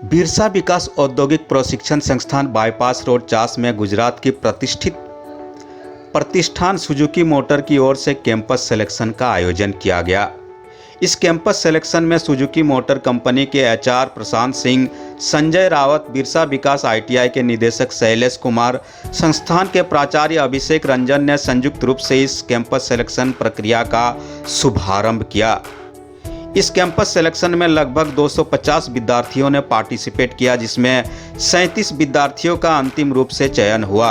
बिरसा विकास औद्योगिक प्रशिक्षण संस्थान बाईपास रोड चास में गुजरात की प्रतिष्ठित प्रतिष्ठान सुजुकी मोटर की ओर से कैंपस सिलेक्शन का आयोजन किया गया। इस कैंपस सिलेक्शन में सुजुकी मोटर कंपनी के एचआर प्रशांत सिंह, संजय रावत, बिरसा विकास आईटीआई के निदेशक शैलेश कुमार, संस्थान के प्राचार्य अभिषेक रंजन ने संयुक्त रूप से इस कैंपस सिलेक्शन प्रक्रिया का शुभारंभ किया। इस कैंपस सिलेक्शन में लगभग 250 विद्यार्थियों ने पार्टिसिपेट किया, जिसमें 37 विद्यार्थियों का अंतिम रूप से चयन हुआ।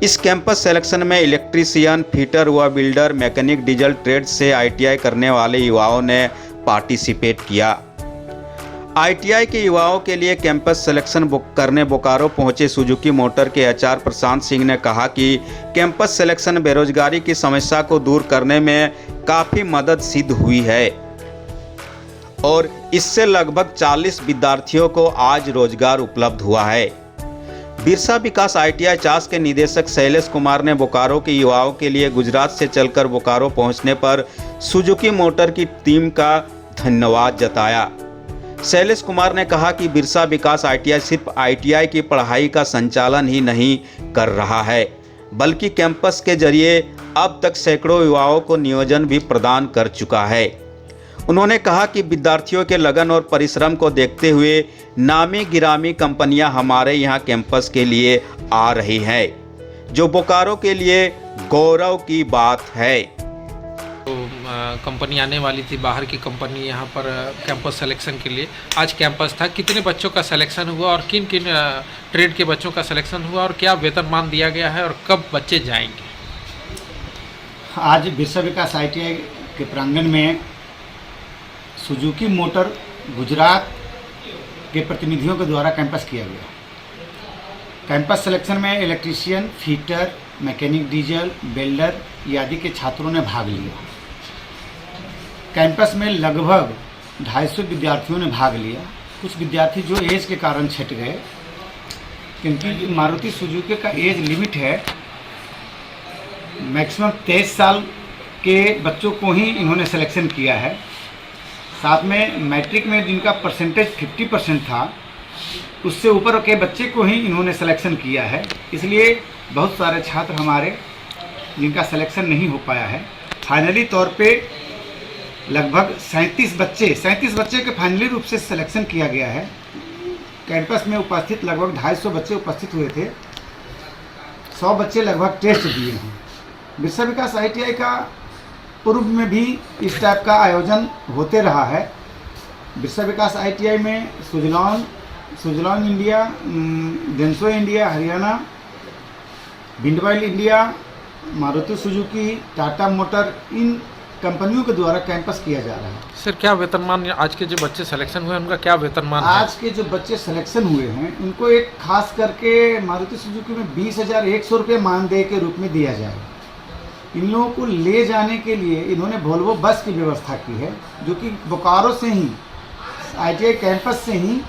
इस कैंपस सिलेक्शन में इलेक्ट्रीशियन, फिटर व बिल्डर, मैकेनिक, डीजल ट्रेड से आईटीआई करने वाले युवाओं ने पार्टिसिपेट किया। आईटीआई के युवाओं के लिए कैंपस सिलेक्शन करने बोकारो पहुंचे सुजुकी मोटर के एचआर प्रशांत सिंह ने कहा कि कैंपस सिलेक्शन बेरोजगारी की समस्या को दूर करने में काफ़ी मदद सिद्ध हुई है और इससे लगभग 40 विद्यार्थियों को आज रोजगार उपलब्ध हुआ है। बिरसा विकास आईटीआई चास के निदेशक शैलेश कुमार ने बोकारो के युवाओं के लिए गुजरात से चलकर बोकारो पहुंचने पर सुजुकी मोटर की टीम का धन्यवाद जताया। शैलेश कुमार ने कहा कि बिरसा विकास आईटीआई सिर्फ आईटीआई की पढ़ाई का संचालन ही नहीं कर रहा है, बल्कि कैंपस के जरिए अब तक सैकड़ों युवाओं को नियोजन भी प्रदान कर चुका है। उन्होंने कहा कि विद्यार्थियों के लगन और परिश्रम को देखते हुए नामी गिरामी कंपनियां हमारे यहां कैंपस के लिए आ रही हैं, जो बोकारो के लिए गौरव की बात है। तो कंपनी आने वाली थी, बाहर की कंपनी यहाँ पर कैंपस सिलेक्शन के लिए। आज कैंपस था, कितने बच्चों का सिलेक्शन हुआ और किन किन ट्रेड के बच्चों का सिलेक्शन हुआ और क्या वेतनमान दिया गया है और कब बच्चे जाएंगे? आज बिरसा विकास आईटीआई के प्रांगण में सुजुकी मोटर गुजरात के प्रतिनिधियों के द्वारा कैंपस किया गया। कैंपस सिलेक्शन में electrician, fitter, mechanic, diesel, welder आदि के छात्रों ने भाग लिया। कैंपस में लगभग 250 विद्यार्थियों ने भाग लिया। कुछ विद्यार्थी जो एज के कारण छट गए, क्योंकि मारुति सुजुकी का एज लिमिट है, मैक्सिमम 23 साल के बच्चों को ही इन्होंने सिलेक्शन किया है। साथ में मैट्रिक में जिनका परसेंटेज 50% था, उससे ऊपर के बच्चे को ही इन्होंने सिलेक्शन किया है। इसलिए बहुत सारे छात्र हमारे जिनका सिलेक्शन नहीं हो पाया है। फाइनली तौर पे लगभग 37 बच्चे के फाइनली रूप से सिलेक्शन किया गया है। कैंपस में उपस्थित लगभग 250 बच्चे उपस्थित हुए थे। 100 बच्चे लगभग टेस्ट दिए हैं। बिरसा विकास आईटीआई का पूर्व में भी इस टाइप का आयोजन होते रहा है। बिरसा विकास आईटीआई में Suzlon India, Denso India, Haryana, भिंडवाइल India, Maruti Suzuki, Tata Motor, इन कंपनियों के द्वारा कैंपस किया जा रहा है। सर, क्या वेतनमान आज के जो बच्चे सिलेक्शन हुए उनका क्या वेतनमान है? आज के जो बच्चे सिलेक्शन हुए हैं उनको एक खास करके मारुति सुजुकी में 20,100 रुपये मानदेय के रूप में दिया जाएगा। इन लोगों को ले जाने के लिए इन्होंने वोल्वो बस की व्यवस्था की है, जो कि बोकारो से ही आईटीआई कैंपस से ही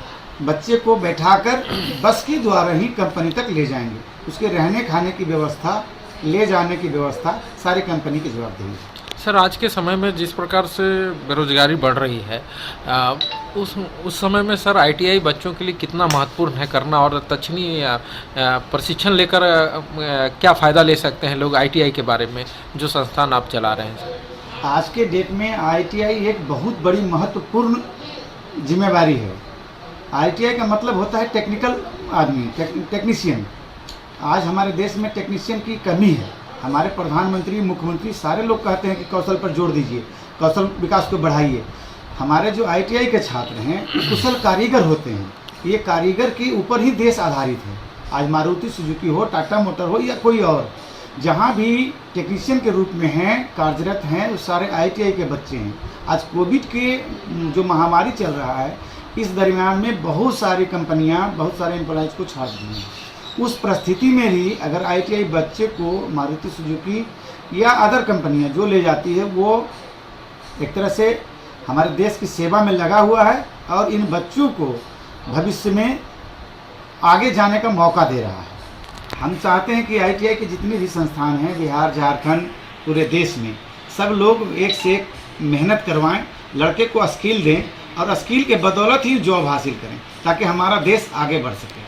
बच्चे को बैठाकर बस के द्वारा ही कंपनी तक ले जाएंगे। उसके रहने खाने की व्यवस्था, ले जाने की व्यवस्था सारी कंपनी की जवाबदेही है। सर, आज के समय में जिस प्रकार से बेरोजगारी बढ़ रही है, उस समय में सर आईटीआई बच्चों के लिए कितना महत्वपूर्ण है करना, और तकनीकी प्रशिक्षण लेकर क्या फ़ायदा ले सकते हैं लोग आईटीआई के बारे में, जो संस्थान आप चला रहे हैं सर? आज के डेट में आईटीआई एक बहुत बड़ी महत्वपूर्ण जिम्मेवारी है। आईटीआई का मतलब होता है टेक्निकल आदमी, टेक्नीशियन। आज हमारे देश में टेक्नीशियन की कमी है। हमारे प्रधानमंत्री, मुख्यमंत्री सारे लोग कहते हैं कि कौशल पर जोर दीजिए, कौशल विकास को बढ़ाइए। हमारे जो आईटीआई के छात्र हैं कुशल कारीगर होते हैं। ये कारीगर के ऊपर ही देश आधारित है। आज मारुति सुजुकी हो, टाटा मोटर हो या कोई और, जहाँ भी टेक्नीशियन के रूप में हैं, कार्यरत हैं, वो सारे आईटीआई के बच्चे हैं। आज कोविड के जो महामारी चल रहा है, इस दरमियान में बहुत सारी कंपनियाँ बहुत सारे एम्प्लॉयज़ को छाट दी हैं। उस परिस्थिति में भी अगर आईटीआई बच्चे को मारुति सुजुकी या अदर कंपनियां जो ले जाती है, वो एक तरह से हमारे देश की सेवा में लगा हुआ है और इन बच्चों को भविष्य में आगे जाने का मौका दे रहा है। हम चाहते हैं कि आईटीआई के जितने भी संस्थान हैं बिहार, झारखंड, पूरे देश में, सब लोग एक से एक मेहनत करवाएं, लड़के को स्किल दें और स्किल के बदौलत ही जॉब हासिल करें ताकि हमारा देश आगे बढ़ सके।